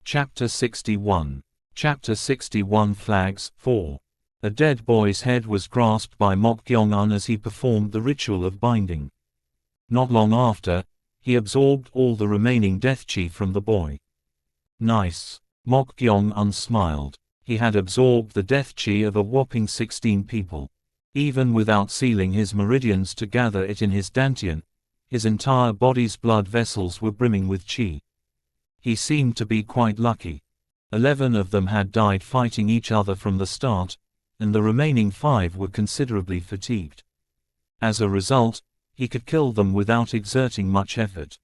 Chapter 61. Chapter 61 Flags 4. A dead boy's head was grasped by Gongan as he performed the ritual of binding. Not long after, he absorbed all the remaining death chi from the boy. Nice. Gongan smiled. He had absorbed the death chi of a whopping 16 people. Even without sealing his meridians to gather it in his dantian, his entire body's blood vessels were brimming with chi. He seemed to be quite lucky. 11 of them had died fighting each other from the start, and the remaining 5 were considerably fatigued. As a result, he could kill them without exerting much effort.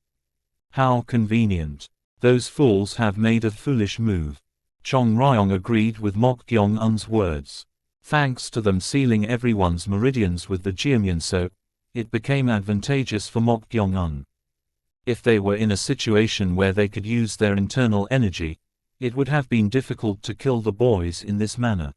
How convenient. Those fools have made a foolish move. Jeong agreed with Gongan's words. Thanks to them sealing everyone's meridians with the jiamyunso, it became advantageous for Gongan. If they were in a situation where they could use their internal energy, it would have been difficult to kill the boys in this manner.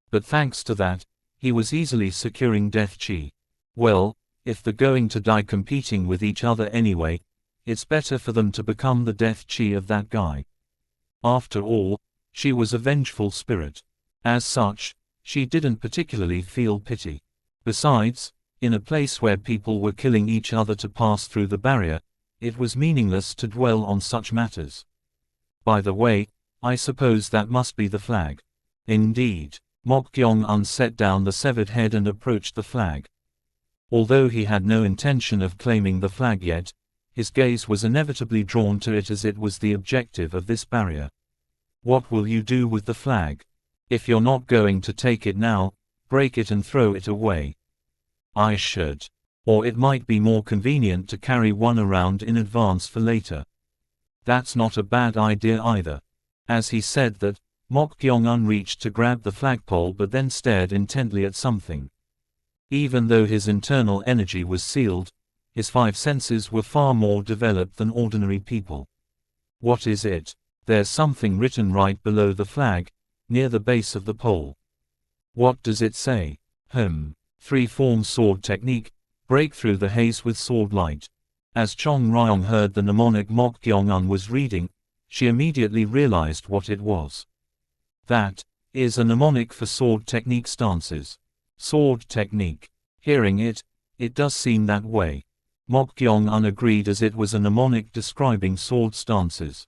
But thanks to that, he was easily securing death chi. Well, if they're going to die competing with each other anyway, it's better for them to become the death chi of that guy. After all, she was a vengeful spirit. As such, she didn't particularly feel pity. Besides, in a place where people were killing each other to pass through the barrier, it was meaningless to dwell on such matters. By the way, I suppose that must be the flag. Indeed. Gongan set down the severed head and approached the flag. Although he had no intention of claiming the flag yet, his gaze was inevitably drawn to it as it was the objective of this barrier. What will you do with the flag? If you're not going to take it now, break it and throw it away. I should. Or it might be more convenient to carry one around in advance for later. That's not a bad idea either. As he said that, Gongan reached to grab the flagpole but then stared intently at something. Even though his internal energy was sealed, his 5 senses were far more developed than ordinary people. What is it? There's something written right below the flag, near the base of the pole. What does it say? 3-form sword technique, break through the haze with sword light. As Jeong heard the mnemonic Gongan was reading, she immediately realized what it was. That is a mnemonic for sword technique stances. Sword technique. Hearing it, it does seem that way. Gongan agreed as it was a mnemonic describing sword stances.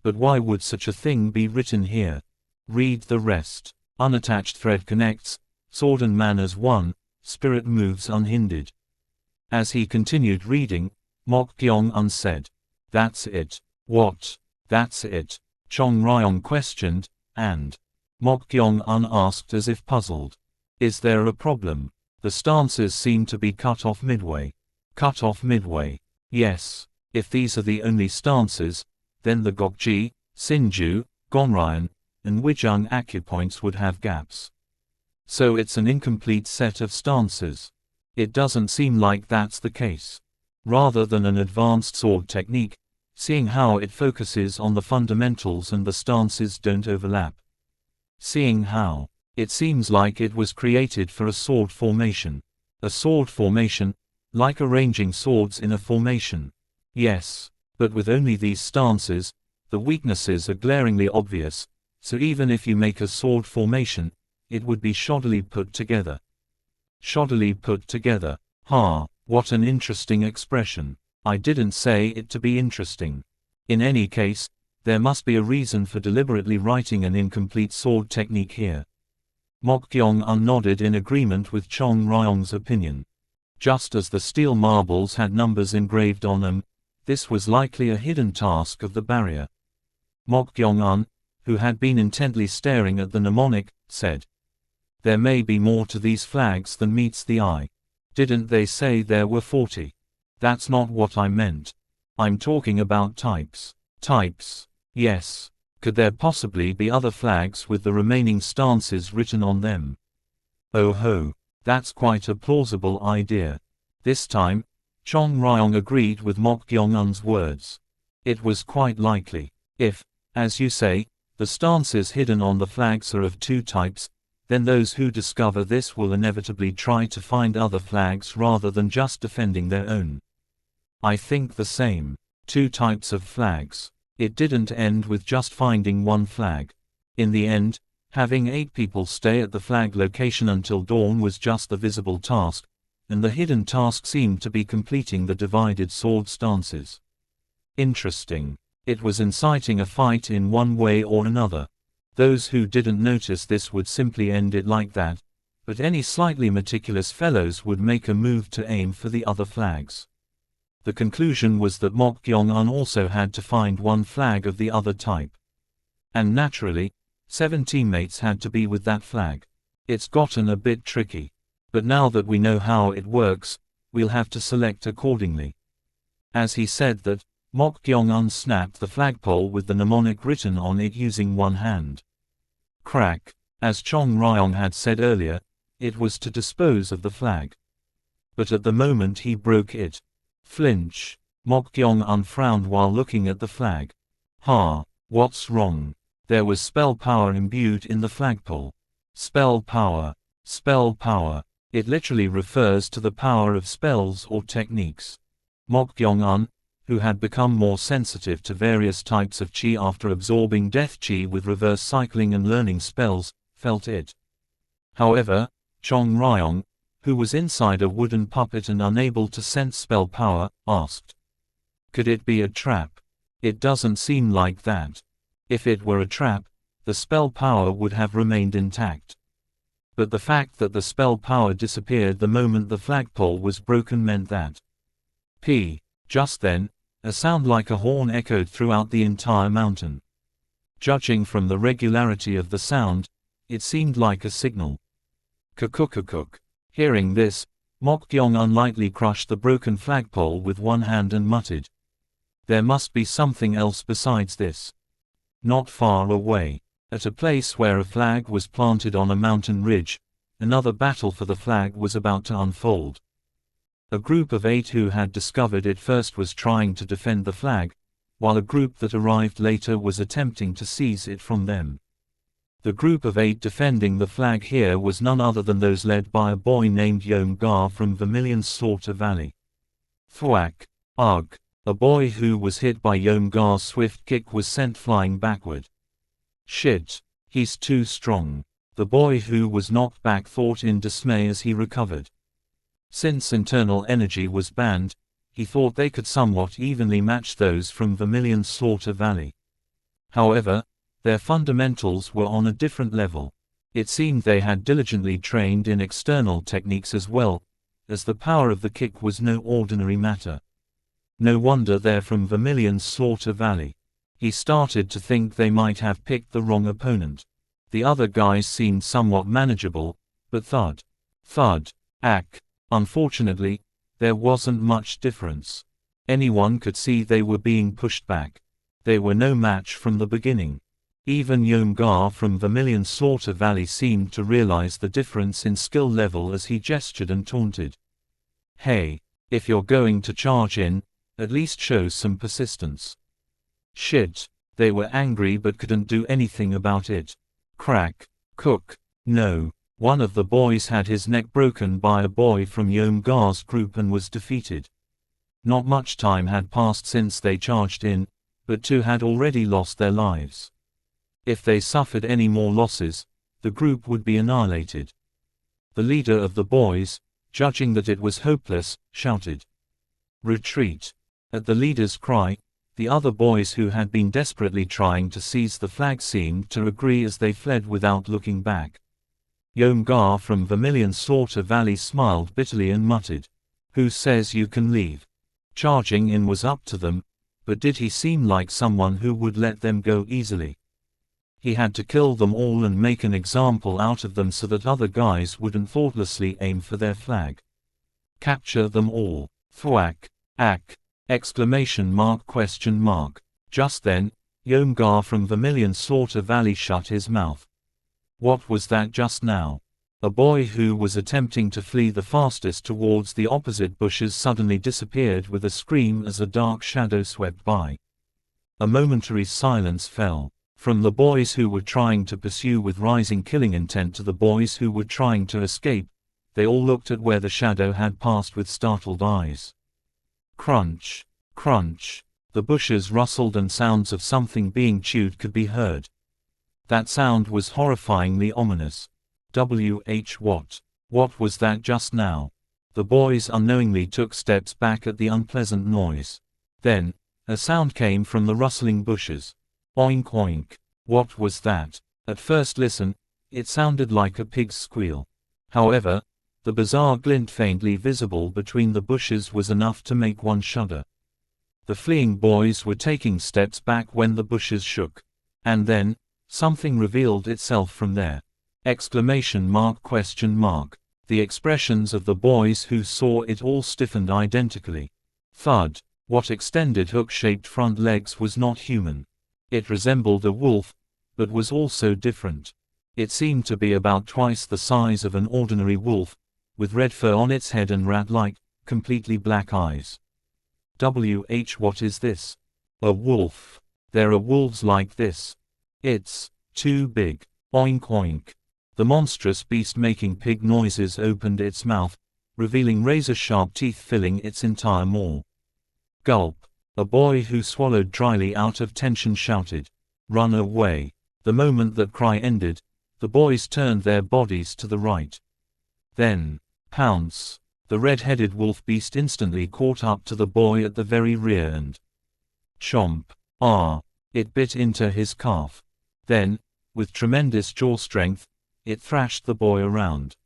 But why would such a thing be written here? Read the rest. Unattached thread connects, sword and man as one, spirit moves unhindered. As he continued reading, Gongan said, "That's it." What? That's it? Jeong questioned, and Gongan asked as if puzzled. Is there a problem? The stances seem to be cut off midway. Cut off midway? Yes. If these are the only stances, then the Gokji, Sinju, Gonryan, and Wijung acupoints would have gaps. So it's an incomplete set of stances. It doesn't seem like that's the case. Rather than an advanced sword technique, seeing how it focuses on the fundamentals and the stances don't overlap. Seeing how, it seems like it was created for a sword formation. A sword formation, like arranging swords in a formation. Yes, but with only these stances, the weaknesses are glaringly obvious, so even if you make a sword formation, it would be shoddily put together. Shoddily put together. What an interesting expression. I didn't say it to be interesting. In any case, there must be a reason for deliberately writing an incomplete sword technique here. Gongan nodded in agreement with Jeong's opinion. Just as the steel marbles had numbers engraved on them, this was likely a hidden task of the barrier. Gongan, who had been intently staring at the mnemonic, said, "There may be more to these flags than meets the eye. Didn't they say there were 40? That's not what I meant. I'm talking about types." Types? Yes. Could there possibly be other flags with the remaining stances written on them? Oh ho, that's quite a plausible idea. This time, Jeong agreed with Gongan's words. It was quite likely. If, as you say, the stances hidden on the flags are of 2 types, then those who discover this will inevitably try to find other flags rather than just defending their own. I think the same. 2 types of flags. It didn't end with just finding one flag. In the end, having 8 people stay at the flag location until dawn was just the visible task, and the hidden task seemed to be completing the divided sword stances. Interesting. It was inciting a fight in one way or another. Those who didn't notice this would simply end it like that, but any slightly meticulous fellows would make a move to aim for the other flags. The conclusion was that Jeong also had to find one flag of the other type. And naturally, 7 teammates had to be with that flag. It's gotten a bit tricky. But now that we know how it works, we'll have to select accordingly. As he said that, Jeong unsnapped the flagpole with the mnemonic written on it using one hand. Crack. As Chong Ryong had said earlier, it was to dispose of the flag. But at the moment he broke it. Flinch. Jeong frowned while looking at the flag. What's wrong? There was spell power imbued in the flagpole. Spell power. Spell power. It literally refers to the power of spells or techniques. Jeong, who had become more sensitive to various types of chi after absorbing death chi with reverse cycling and learning spells, felt it. However, Chong Ryong, who was inside a wooden puppet and unable to sense spell power, asked, "Could it be a trap? It doesn't seem like that. If it were a trap, the spell power would have remained intact." But the fact that the spell power disappeared the moment the flagpole was broken meant that. Just then, a sound like a horn echoed throughout the entire mountain. Judging from the regularity of the sound, it seemed like a signal. Kukukukuk. Hearing this, Jeong lightly crushed the broken flagpole with one hand and muttered, "There must be something else besides this." Not far away, at a place where a flag was planted on a mountain ridge, another battle for the flag was about to unfold. A group of 8 who had discovered it first was trying to defend the flag, while a group that arrived later was attempting to seize it from them. The group of 8 defending the flag here was none other than those led by a boy named Jeong from Vermilion's Slaughter Valley. Thwack. Ugh. A boy who was hit by Jeong's swift kick was sent flying backward. Shit. He's too strong. The boy who was knocked back thought in dismay as he recovered. Since internal energy was banned, he thought they could somewhat evenly match those from Vermilion's Slaughter Valley. However, their fundamentals were on a different level. It seemed they had diligently trained in external techniques as well, as the power of the kick was no ordinary matter. No wonder they're from Vermilion's Slaughter Valley. He started to think they might have picked the wrong opponent. The other guys seemed somewhat manageable, but thud, thud, ack. Unfortunately, there wasn't much difference. Anyone could see they were being pushed back. They were no match from the beginning. Even Jeong from Vermilion's Slaughter Valley seemed to realize the difference in skill level as he gestured and taunted. "Hey, if you're going to charge in, at least show some persistence." Shit. They were angry but couldn't do anything about it. Crack. Cook. No. One of the boys had his neck broken by a boy from Jeong's group and was defeated. Not much time had passed since they charged in, but 2 had already lost their lives. If they suffered any more losses, the group would be annihilated. The leader of the boys, judging that it was hopeless, shouted, "Retreat." At the leader's cry, the other boys who had been desperately trying to seize the flag seemed to agree as they fled without looking back. Jeong from Vermilion's Slaughter Valley smiled bitterly and muttered, "Who says you can leave?" Charging in was up to them, but did he seem like someone who would let them go easily? He had to kill them all and make an example out of them so that other guys wouldn't thoughtlessly aim for their flag. Capture them all. Thwack. Ack. Exclamation mark question mark. Just then, Jeong from Vermilion's Slaughter Valley shut his mouth. What was that just now? A boy who was attempting to flee the fastest towards the opposite bushes suddenly disappeared with a scream as a dark shadow swept by. A momentary silence fell. From the boys who were trying to pursue with rising killing intent to the boys who were trying to escape, they all looked at where the shadow had passed with startled eyes. Crunch. Crunch. The bushes rustled and sounds of something being chewed could be heard. That sound was horrifyingly ominous. What? What was that just now? The boys unknowingly took steps back at the unpleasant noise. Then, a sound came from the rustling bushes. Oink oink. What was that? At first listen, it sounded like a pig's squeal. However, the bizarre glint faintly visible between the bushes was enough to make one shudder. The fleeing boys were taking steps back when the bushes shook. And then, something revealed itself from there. Exclamation mark, question mark. The expressions of the boys who saw it all stiffened identically. Thud. What extended hook-shaped front legs was not human. It resembled a wolf, but was also different. It seemed to be about twice the size of an ordinary wolf, with red fur on its head and rat-like, completely black eyes. What is this? A wolf. There are wolves like this. It's too big. Oink oink. The monstrous beast making pig noises opened its mouth, revealing razor-sharp teeth filling its entire maw. Gulp. A boy who swallowed dryly out of tension shouted, "Run away." The moment that cry ended, the boys turned their bodies to the right. Then, pounce. The red-headed wolf beast instantly caught up to the boy at the very rear and chomp. It bit into his calf. Then, with tremendous jaw strength, it thrashed the boy around.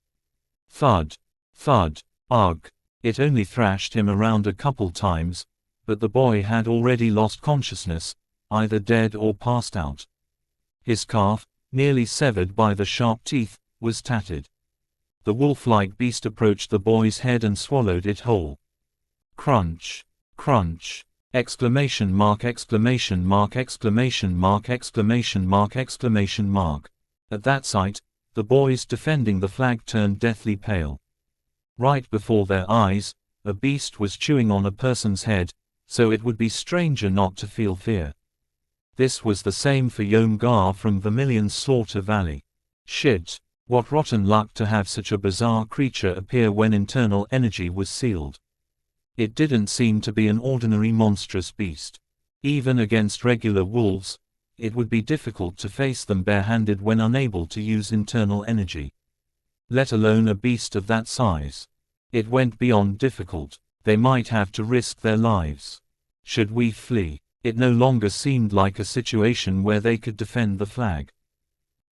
Thud. Thud. Ugh. It only thrashed him around a couple times, but the boy had already lost consciousness, either dead or passed out. His calf, nearly severed by the sharp teeth, was tattered. The wolf-like beast approached the boy's head and swallowed it whole. Crunch. Crunch. Exclamation mark, exclamation mark, exclamation mark, exclamation mark, exclamation mark. At that sight, the boys defending the flag turned deathly pale. Right before their eyes, a beast was chewing on a person's head, so it would be stranger not to feel fear. This was the same for Jeong from Vermilion's Slaughter Valley. Shit. What rotten luck to have such a bizarre creature appear when internal energy was sealed. It didn't seem to be an ordinary monstrous beast. Even against regular wolves, it would be difficult to face them barehanded when unable to use internal energy. Let alone a beast of that size. It went beyond difficult. They might have to risk their lives. Should we flee? It no longer seemed like a situation where they could defend the flag.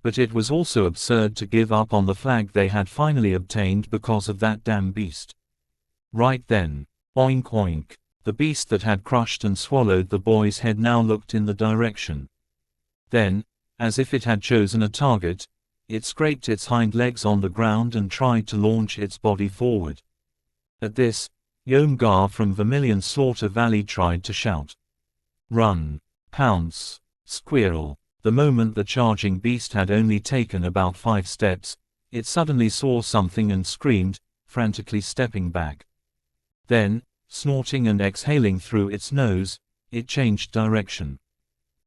But it was also absurd to give up on the flag they had finally obtained because of that damn beast. Right then. Oink oink. The beast that had crushed and swallowed the boy's head now looked in the direction. Then, as if it had chosen a target, it scraped its hind legs on the ground and tried to launch its body forward. At this, Jeong from Vermilion's Slaughter Valley tried to shout. Run. Pounce. Squirrel. The moment the charging beast had only taken about 5 steps, it suddenly saw something and screamed, frantically stepping back. Then, snorting and exhaling through its nose, it changed direction.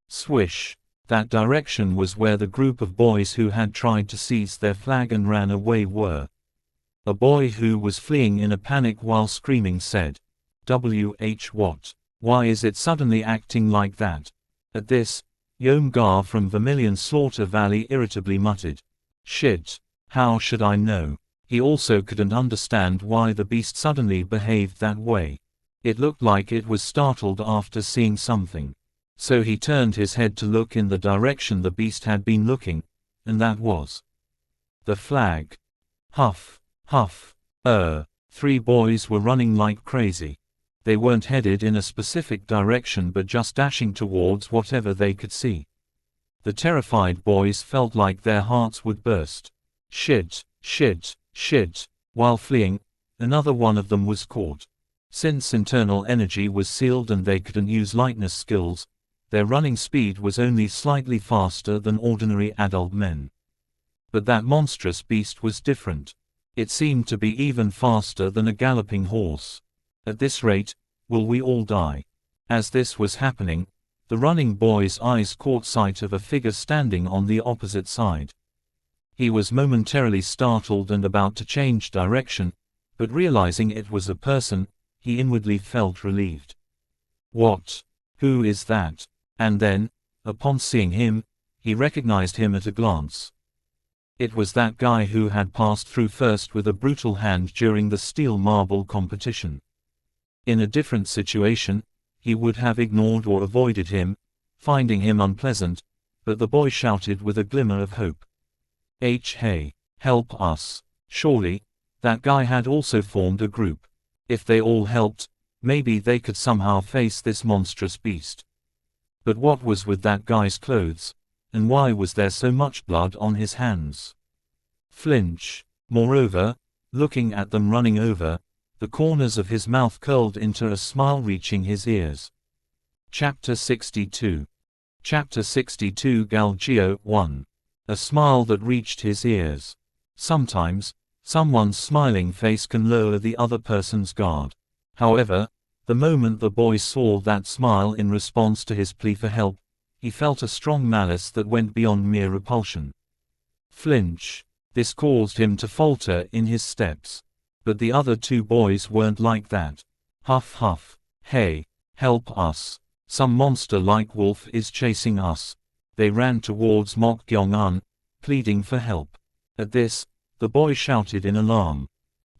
Swish. That direction was where the group of boys who had tried to seize their flag and ran away were. A boy who was fleeing in a panic while screaming said, What? Why is it suddenly acting like that? At this, Jeong from Vermilion's Slaughter Valley irritably muttered, Shit. How should I know? He also couldn't understand why the beast suddenly behaved that way. It looked like it was startled after seeing something. So he turned his head to look in the direction the beast had been looking, and that was the flag. Huff, huff, 3 boys were running like crazy. They weren't headed in a specific direction but just dashing towards whatever they could see. The terrified boys felt like their hearts would burst. Shit, shit, shit. While fleeing, another one of them was caught. Since internal energy was sealed and they couldn't use lightness skills, their running speed was only slightly faster than ordinary adult men. But that monstrous beast was different. It seemed to be even faster than a galloping horse. At this rate, will we all die? As this was happening, the running boy's eyes caught sight of a figure standing on the opposite side. He was momentarily startled and about to change direction, but realizing it was a person, he inwardly felt relieved. What? Who is that? And then, upon seeing him, he recognized him at a glance. It was that guy who had passed through first with a brutal hand during the steel marble competition. In a different situation, he would have ignored or avoided him, finding him unpleasant, but the boy shouted with a glimmer of hope. Hey, help us. Surely, that guy had also formed a group. If they all helped, maybe they could somehow face this monstrous beast. But what was with that guy's clothes, and why was there so much blood on his hands? Flinch. Moreover, looking at them running over, the corners of his mouth curled into a smile reaching his ears. Chapter 62. Chapter 62 Galgeo 1. A smile that reached his ears. Sometimes, someone's smiling face can lower the other person's guard. However, the moment the boy saw that smile in response to his plea for help, he felt a strong malice that went beyond mere repulsion. Flinch. This caused him to falter in his steps. But the other two boys weren't like that. Huff huff. Hey, help us. Some monster-like wolf is chasing us. They ran towards Jeong, pleading for help. At this, the boy shouted in alarm.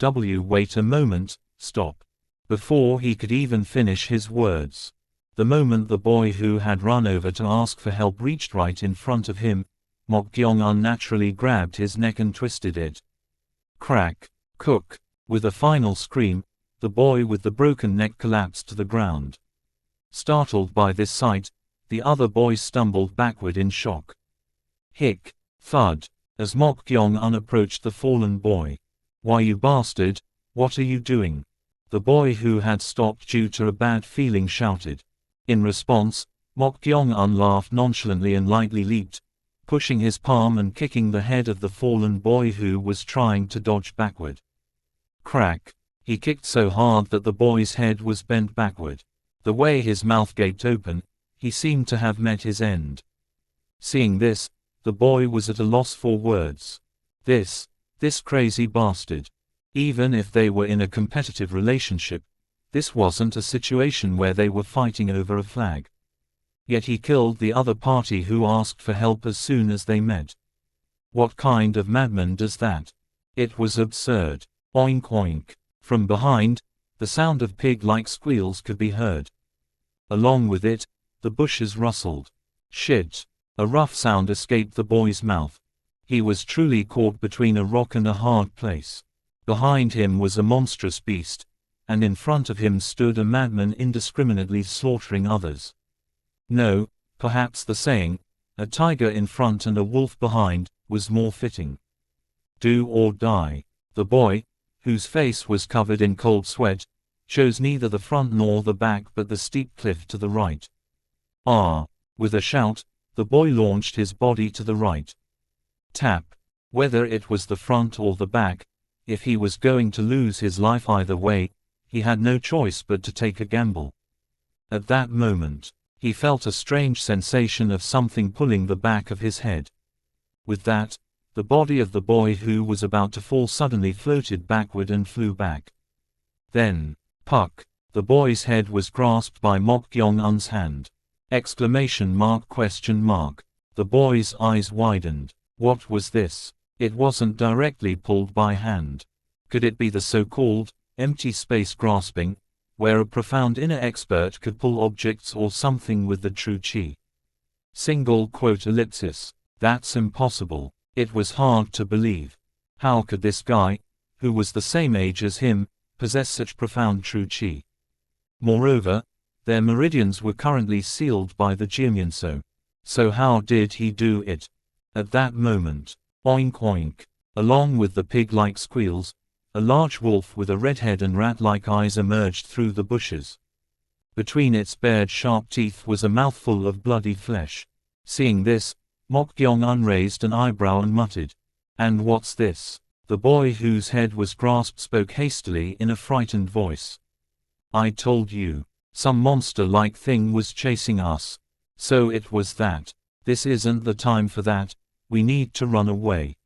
Wait a moment, stop. Before he could even finish his words, the moment the boy who had run over to ask for help reached right in front of him, Jeong unnaturally grabbed his neck and twisted it. Crack. Cook. With a final scream, the boy with the broken neck collapsed to the ground. Startled by this sight, the other boys stumbled backward in shock. Hick. Thud. As Jeong approached the fallen boy. Why, you bastard, what are you doing? The boy who had stopped due to a bad feeling shouted. In response, Jeong laughed nonchalantly and lightly leaped, pushing his palm and kicking the head of the fallen boy who was trying to dodge backward. Crack. He kicked so hard that the boy's head was bent backward. The way his mouth gaped open, he seemed to have met his end. Seeing this, the boy was at a loss for words. This crazy bastard. Even if they were in a competitive relationship, this wasn't a situation where they were fighting over a flag. Yet he killed the other party who asked for help as soon as they met. What kind of madman does that? It was absurd. Oink oink. From behind, the sound of pig-like squeals could be heard. Along with it, the bushes rustled. Shit. A rough sound escaped the boy's mouth. He was truly caught between a rock and a hard place. Behind him was a monstrous beast, and in front of him stood a madman indiscriminately slaughtering others. No, perhaps the saying, a tiger in front and a wolf behind, was more fitting. Do or die. The boy, whose face was covered in cold sweat, chose neither the front nor the back but the steep cliff to the right. Ah! With a shout, the boy launched his body to the right. Tap. Whether it was the front or the back, if he was going to lose his life either way, he had no choice but to take a gamble. At that moment, he felt a strange sensation of something pulling the back of his head. With that, the body of the boy who was about to fall suddenly floated backward and flew back. Then, puck, the boy's head was grasped by Jeong's hand. Exclamation mark question mark. The boy's eyes widened. What was this? It wasn't directly pulled by hand. Could it be the so-called empty space grasping, where a profound inner expert could pull objects or something with the true chi? Single quote ellipsis. That's impossible. It was hard to believe. How could this guy, who was the same age as him, possess such profound true chi? Moreover, their meridians were currently sealed by the Jianyanso. So how did he do it? At that moment, oink oink, along with the pig-like squeals, a large wolf with a red head and rat-like eyes emerged through the bushes. Between its bared sharp teeth was a mouthful of bloody flesh. Seeing this, Jeong raised an eyebrow and muttered, "And what's this?" The boy whose head was grasped spoke hastily in a frightened voice. "I told you. Some monster-like thing was chasing us. So it was that. This isn't the time for that, we need to run away."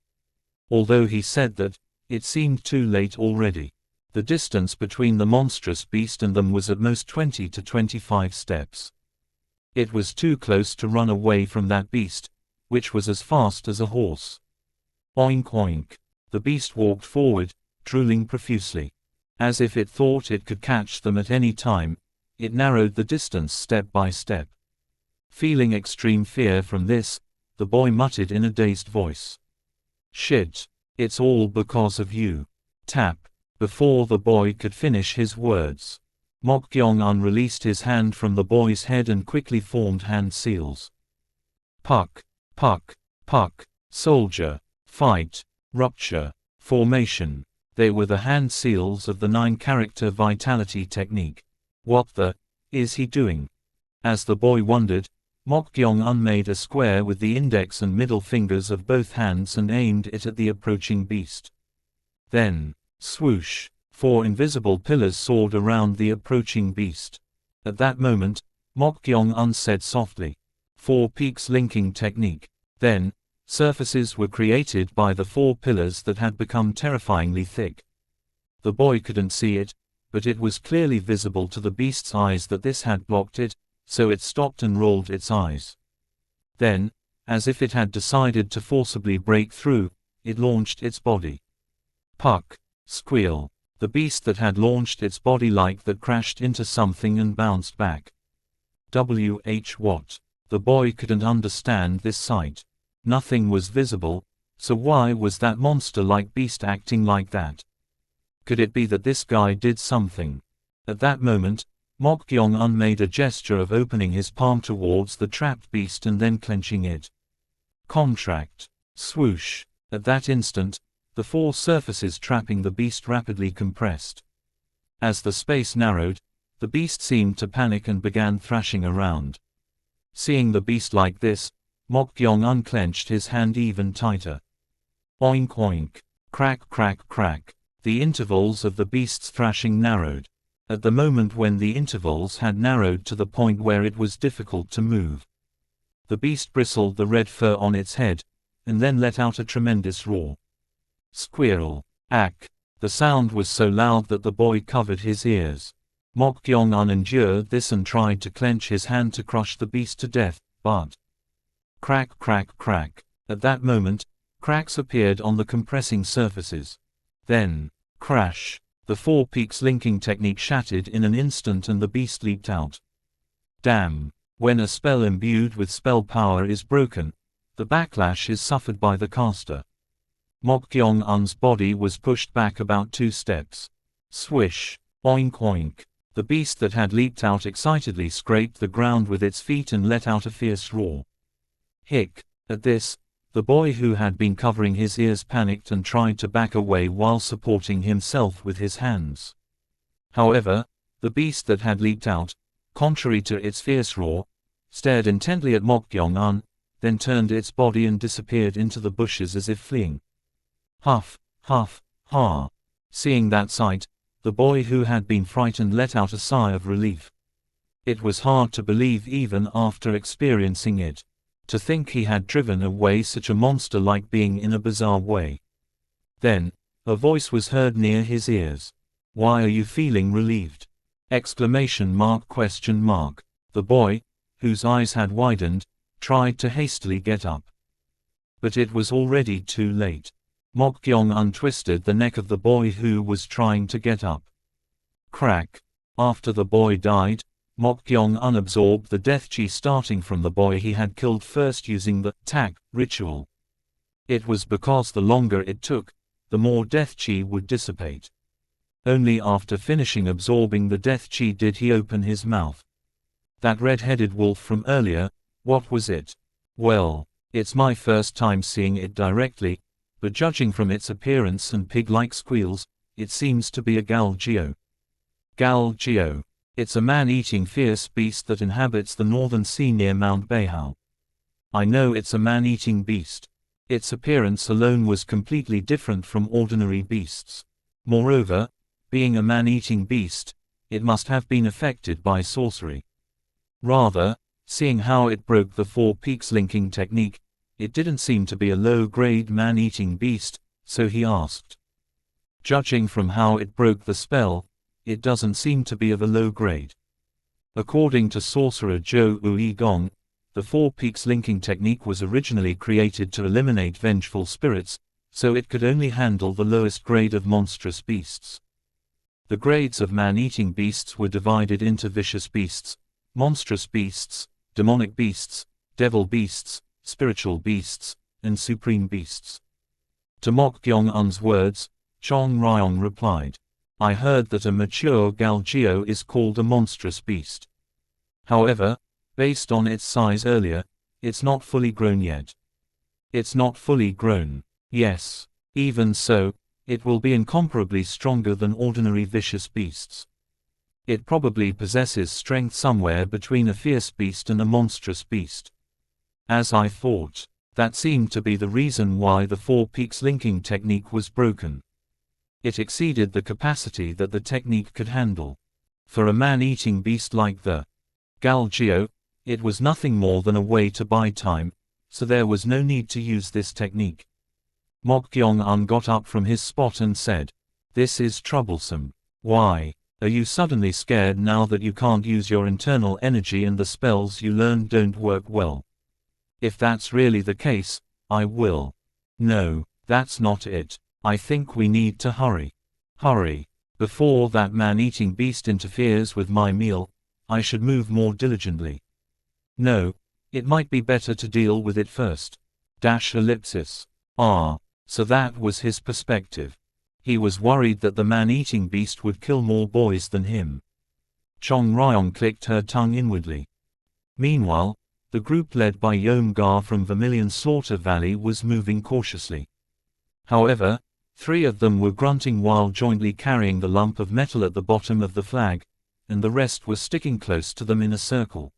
Although he said that, it seemed too late already. The distance between the monstrous beast and them was at most 20 to 25 steps. It was too close to run away from that beast, which was as fast as a horse. Oink oink. The beast walked forward, drooling profusely. As if it thought it could catch them at any time, it narrowed the distance step by step. Feeling extreme fear from this, the boy muttered in a dazed voice. "Shit. It's all because of you." Tap. Before the boy could finish his words, Mokgyong released his hand from the boy's head and quickly formed hand seals. Puck, puck, puck, soldier, fight, rupture, formation. They were the hand seals of the 9-character vitality technique. What the is he doing? As the boy wondered, Mokgyong made a square with the index and middle fingers of both hands and aimed it at the approaching beast. Then, swoosh, 4 invisible pillars soared around the approaching beast. At that moment, Mokgyong said softly, 4 peaks linking technique. Then, surfaces were created by the 4 pillars that had become terrifyingly thick. The boy couldn't see it, but it was clearly visible to the beast's eyes that this had blocked it, so it stopped and rolled its eyes. Then, as if it had decided to forcibly break through, it launched its body. Puck, squeal. The beast that had launched its body like that crashed into something and bounced back. What? The boy couldn't understand this sight. Nothing was visible, so why was that monster-like beast acting like that? Could it be that this guy did something? At that moment, Mokgyong made a gesture of opening his palm towards the trapped beast and then clenching it. Contract. Swoosh. At that instant, the 4 surfaces trapping the beast rapidly compressed. As the space narrowed, the beast seemed to panic and began thrashing around. Seeing the beast like this, Mokgyong unclenched his hand even tighter. Oink oink. Crack crack crack. The intervals of the beast's thrashing narrowed. At the moment when the intervals had narrowed to the point where it was difficult to move, the beast bristled the red fur on its head, and then let out a tremendous roar. Squirrel. Ack. The sound was so loud that the boy covered his ears. Mokgyong endured this and tried to clench his hand to crush the beast to death, but crack crack crack. At that moment, cracks appeared on the compressing surfaces. Then, crash. The 4 peaks linking technique shattered in an instant and the beast leaped out. Damn. When a spell imbued with spell power is broken, the backlash is suffered by the caster. Mokgyong-un's body was pushed back about 2 steps. Swish. Oink oink. The beast that had leaped out excitedly scraped the ground with its feet and let out a fierce roar. Hick. At this, the boy who had been covering his ears panicked and tried to back away while supporting himself with his hands. However, the beast that had leaped out, contrary to its fierce roar, stared intently at Mokgyong-un, then turned its body and disappeared into the bushes as if fleeing. Huff, huff, ha. Seeing that sight, the boy who had been frightened let out a sigh of relief. It was hard to believe even after experiencing it. To think he had driven away such a monster-like being in a bizarre way. Then, a voice was heard near his ears. "Why are you feeling relieved?" Exclamation mark question mark. The boy, whose eyes had widened, tried to hastily get up. But it was already too late. Mokgyong untwisted the neck of the boy who was trying to get up. Crack. After the boy died, Mokgyong unabsorbed the death chi starting from the boy he had killed first using the tak ritual. It was because the longer it took, the more death chi would dissipate. Only after finishing absorbing the death chi did he open his mouth. That red-headed wolf from earlier, what was it? Well, it's my first time seeing it directly, but judging from its appearance and pig-like squeals, it seems to be a galgeo. Galgeo. It's a man-eating fierce beast that inhabits the northern sea near Mount Beihao. I know it's a man-eating beast. Its appearance alone was completely different from ordinary beasts. Moreover, being a man-eating beast, it must have been affected by sorcery. Rather, seeing how it broke the 4 peaks linking technique, it didn't seem to be a low-grade man-eating beast, so he asked. Judging from how it broke the spell, it doesn't seem to be of a low grade. According to sorcerer Jeong, the Four Peaks linking technique was originally created to eliminate vengeful spirits, so it could only handle the lowest grade of monstrous beasts. The grades of man-eating beasts were divided into vicious beasts, monstrous beasts, demonic beasts, devil beasts, spiritual beasts, and supreme beasts. To mock Gongan's words, Jeong replied, "I heard that a mature galgeo is called a monstrous beast. However, based on its size earlier, it's not fully grown yet." It's not fully grown. Yes. Even so, it will be incomparably stronger than ordinary vicious beasts. It probably possesses strength somewhere between a fierce beast and a monstrous beast. As I thought, that seemed to be the reason why the Four Peaks linking technique was broken. It exceeded the capacity that the technique could handle. For a man-eating beast like the galgeo, it was nothing more than a way to buy time, so there was no need to use this technique. Mok Gongan got up from his spot and said, "This is troublesome. Why? Are you suddenly scared now that you can't use your internal energy and the spells you learned don't work well? If that's really the case, I will." "No, that's not it. I think we need to hurry. Hurry. Before that man-eating beast interferes with my meal, I should move more diligently. No, it might be better to deal with it first." So that was his perspective. He was worried that the man-eating beast would kill more boys than him. Jeong clicked her tongue inwardly. Meanwhile, the group led by Jeong from Vermilion Slaughter Valley was moving cautiously. However, 3 of them were grunting while jointly carrying the lump of metal at the bottom of the flag, and the rest were sticking close to them in a circle.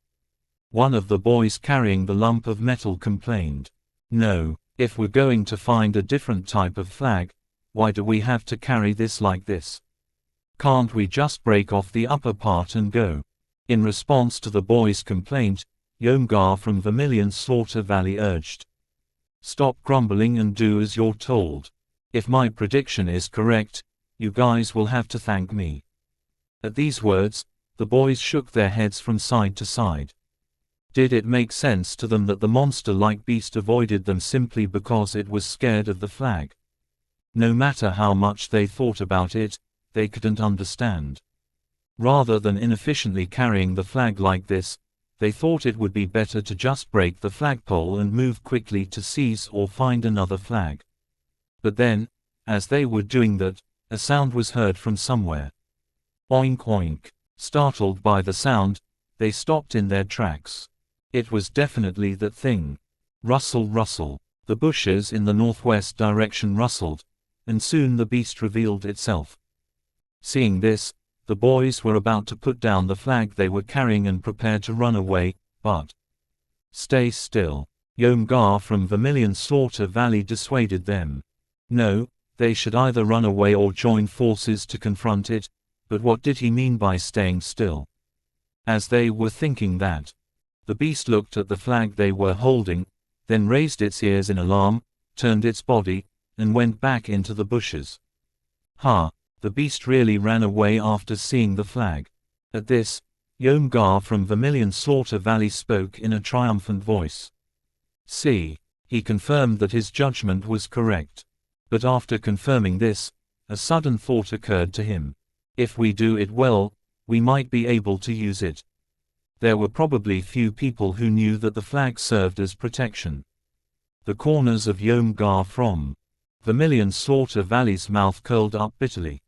One of the boys carrying the lump of metal complained, "No, if we're going to find a different type of flag, why do we have to carry this like this? Can't we just break off the upper part and go?" In response to the boy's complaint, Jeong from Vermilion Slaughter Valley urged, "Stop grumbling and do as you're told. If my prediction is correct, you guys will have to thank me." At these words, the boys shook their heads from side to side. Did it make sense to them that the monster-like beast avoided them simply because it was scared of the flag? No matter how much they thought about it, they couldn't understand. Rather than inefficiently carrying the flag like this, they thought it would be better to just break the flagpole and move quickly to seize or find another flag. But then, as they were doing that, a sound was heard from somewhere. Oink oink. Startled by the sound, they stopped in their tracks. It was definitely that thing. Rustle rustle. The bushes in the northwest direction rustled, and soon the beast revealed itself. Seeing this, the boys were about to put down the flag they were carrying and prepare to run away, but "Stay still." Jeong from Vermilion Slaughter Valley dissuaded them. No, they should either run away or join forces to confront it, but what did he mean by staying still? As they were thinking that, the beast looked at the flag they were holding, then raised its ears in alarm, turned its body, and went back into the bushes. The beast really ran away after seeing the flag. At this, Jeong from Vermilion Slaughter Valley spoke in a triumphant voice. See, he confirmed that his judgment was correct. But after confirming this, a sudden thought occurred to him. If we do it well, we might be able to use it. There were probably few people who knew that the flag served as protection. The corners of Jeong from Vermilion Slaughter Valley's mouth curled up bitterly.